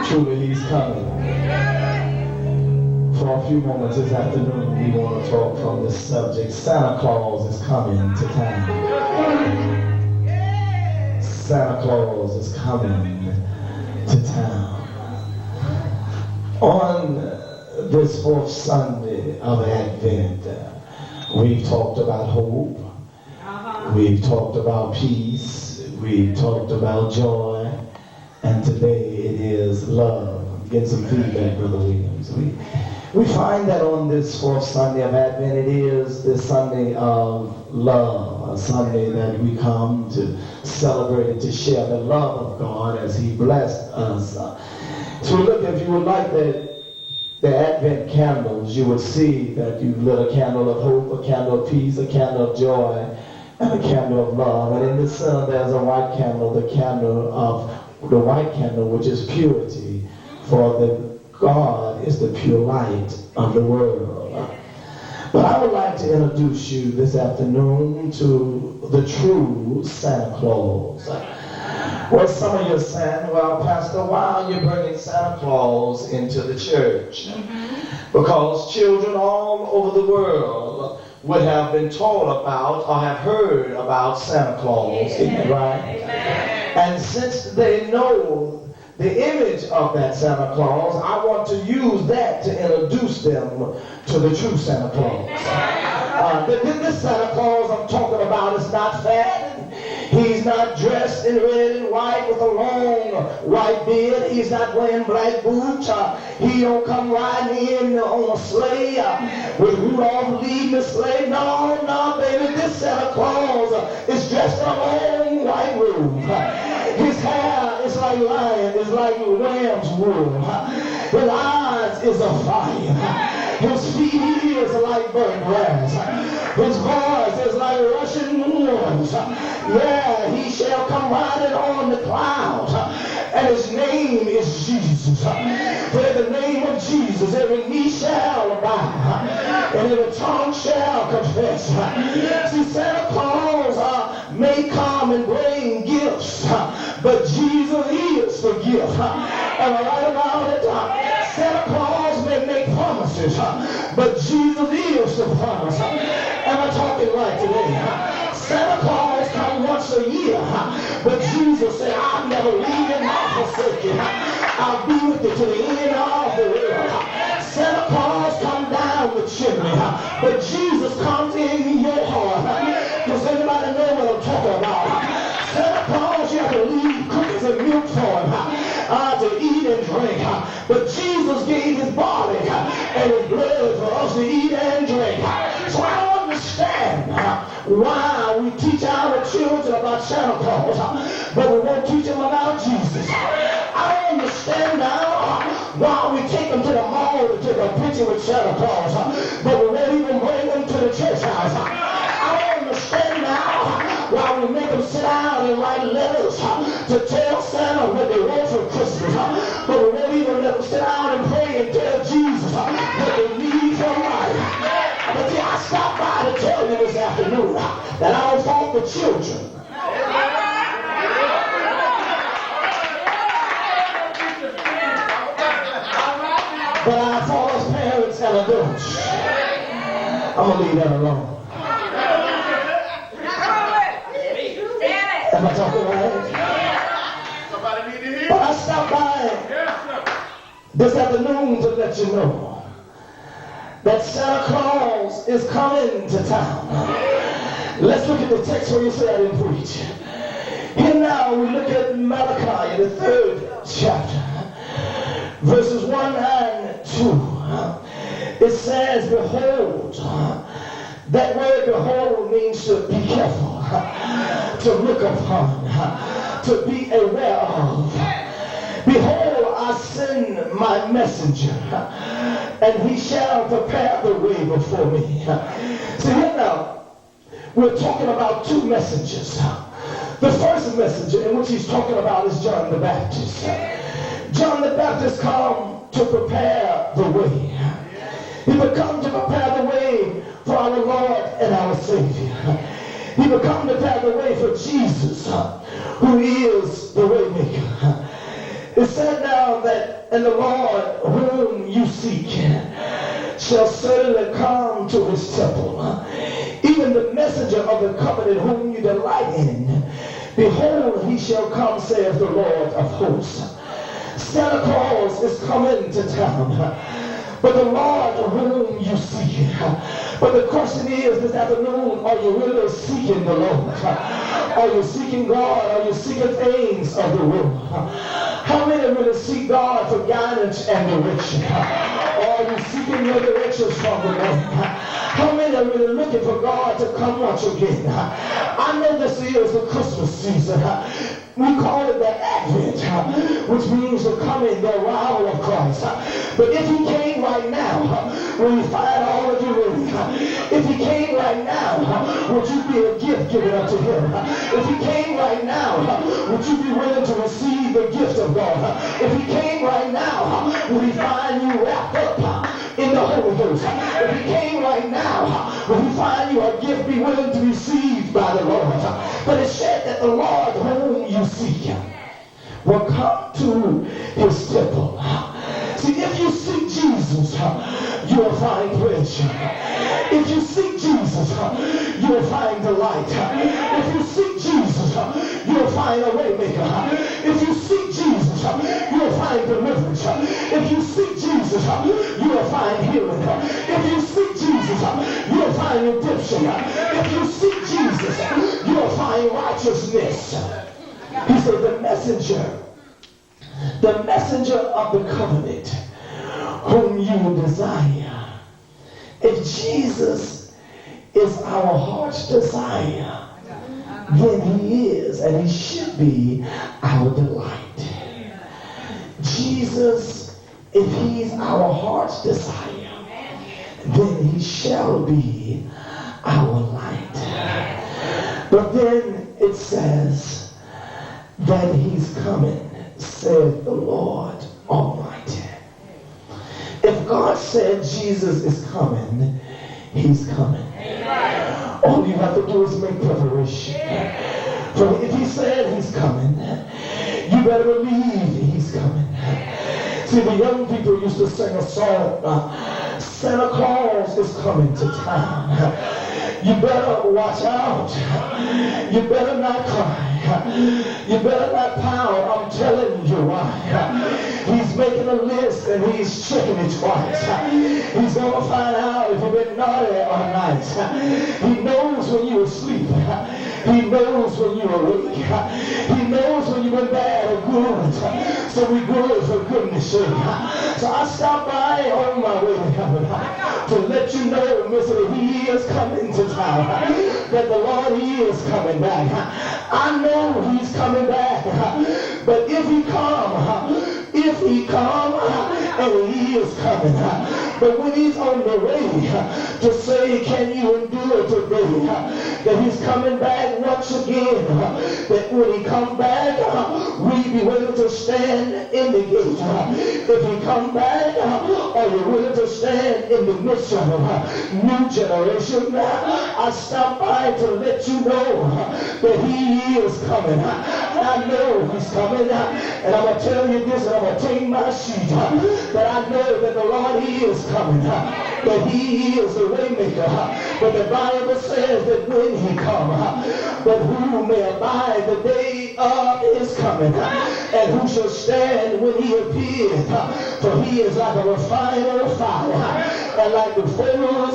Truly, he's coming. For a few moments this afternoon, we want to talk from this subject. Santa Claus is coming to town. Santa Claus is coming to town. On this fourth Sunday of Advent, we've talked about hope. We've talked about peace. We've talked about joy. And today it is love. Get some feedback, Brother Williams. We find that on this fourth Sunday of Advent, it is the Sunday of love, a Sunday that we come to celebrate and to share the love of God as He blessed us. So look, if you would like the Advent candles, you would see that you've lit a candle of hope, a candle of peace, a candle of joy, and a candle of love. And in the center there's a white candle, the white candle, which is purity, for the God is the pure light of the world. But I would like to introduce you this afternoon to the true Santa Claus. Well, some of you are saying, well, Pastor, why are you bringing Santa Claus into the church? Because children all over the world would have been told about or have heard about Santa Claus, isn't it right? Amen. And since they know the image of that Santa Claus, I want to use that to introduce them to the true Santa Claus. This Santa Claus I'm talking about is not fat. He's not dressed in red and white with a long white beard. He's not wearing black boots. He don't come riding in on a sleigh with Rudolph leading the sleigh. No, baby, this Santa Claus is dressed in a long white robe. His hair is like lion, is like lamb's wool. His eyes is a fire. His feet is like burnt grass. His voice is like rushing winds. Yeah, he shall come riding on the clouds. And his name is Jesus. For in the name of Jesus, every knee shall bow. And every tongue shall confess. See, Santa Claus may come and bring gifts, but Jesus is the gift. Am I right about it? Santa Claus may make promises, but Jesus is the promise. Am I talking right today? Santa Claus comes once a year, but Jesus said, I'll never leave you nor forsake you. I'll be with you to the end of the world. Santa Claus comes down the chimney, but Jesus comes in your heart. Does anybody know what I'm talking about? Santa Claus, you have to leave cookies and milk for him to eat and drink. But Jesus gave his body and his blood for us to eat and drink. So I don't understand why we teach our children about Santa Claus, but we won't teach them about Jesus. I don't understand now why we take them to the mall to take a picture with Santa Claus, but we won't even bring them to the church house. I don't understand now why we make them sit down and write letters to tell Santa what they want for Christmas, but we won't even let them sit down and pray and tell Jesus what they need for life. But see, I stopped by to tell you this afternoon that I don't fault the children. But I fault us parents and adults. I'm going to leave that alone. Am I talking right? Somebody need to hear. But I stopped by this afternoon to let you know that Santa Claus is coming to town. Let's look at the text where you say I didn't preach. Here now we look at Malachi, the 3rd chapter, verses 1 and 2. It says, behold. That word behold means to be careful, to look upon, to be aware of. Behold, I send my messenger, and he shall prepare the way before me. So here now, we're talking about two messengers. The first messenger in which he's talking about is John the Baptist. John the Baptist come to prepare the way. He would come to prepare the way for our Lord and our Savior. He would come to prepare the way for Jesus, who is the way maker. It said now that, and the Lord whom you seek shall certainly come to his temple. Even the messenger of the covenant whom you delight in, behold, he shall come, saith the Lord of hosts. Santa Claus is coming to town, but the Lord whom you seek. But the question is, this afternoon, are you really seeking the Lord? Are you seeking God? Are you seeking things of the world? How many really seek God for guidance and direction? Or are you seeking your directions from the Lord? How many are really looking for God to come once again? I know this is the Christmas season. We call it the Advent, which means the coming, the arrival of Christ. But if he came right now, will you find all of you ready? If he came right now, would you be a gift given unto him? If he came right now, would you be willing to receive the gift of God? If he came right now, would he find you wrapped up in the Holy Ghost? If he came right now, would he find you a gift be willing to receive by the Lord? But it said that the Lord whom you seek will come to his temple. See, if you seek Jesus, you will find pleasure. If you seek Jesus, you will find delight. If you seek Jesus, you will find a way maker. If you seek Jesus, you will find deliverance. If you seek Jesus, you will find healing. If you seek Jesus, you will find redemption. If you seek Jesus, you will find righteousness. He said the messenger of the covenant whom you desire. If Jesus is our heart's desire, then he is and he should be our delight. Jesus, if he's our heart's desire, then he shall be our light. But then it says that he's coming, said the Lord Almighty. If God said Jesus is coming, he's coming. All you have to do is make preparation. For if he said he's coming, you better believe he's coming. See, the young people used to sing a song, Santa Claus is coming to town. You better watch out. You better not cry. You better not pout. I'm telling you why. He's making a list and he's checking it twice. He's going to find out if you've been naughty or nice. He knows when you're asleep. He knows when you're awake. He knows when you've been bad or good. So we good for goodness sake. So I stopped by on my way to heaven to let you know, mister, he is coming to town. That the Lord, he is coming back. I know he's coming back. But if he come, and he is coming. But when he's on the way to say, can you endure today? That he's coming back once again. That when he comes back, we be willing to stand in the gate. If he come back, are you willing to stand in the midst of a new generation? I stopped by to let you know that he is coming. I know he's coming. And I'm going to tell you this, and I'm going to take my sheet. That I know that the Lord, he is coming. That he is the way maker. But the Bible says that when he comes, that who may abide the day of his coming, and who shall stand when he appears. For he is like a refiner of fire, and like the fullness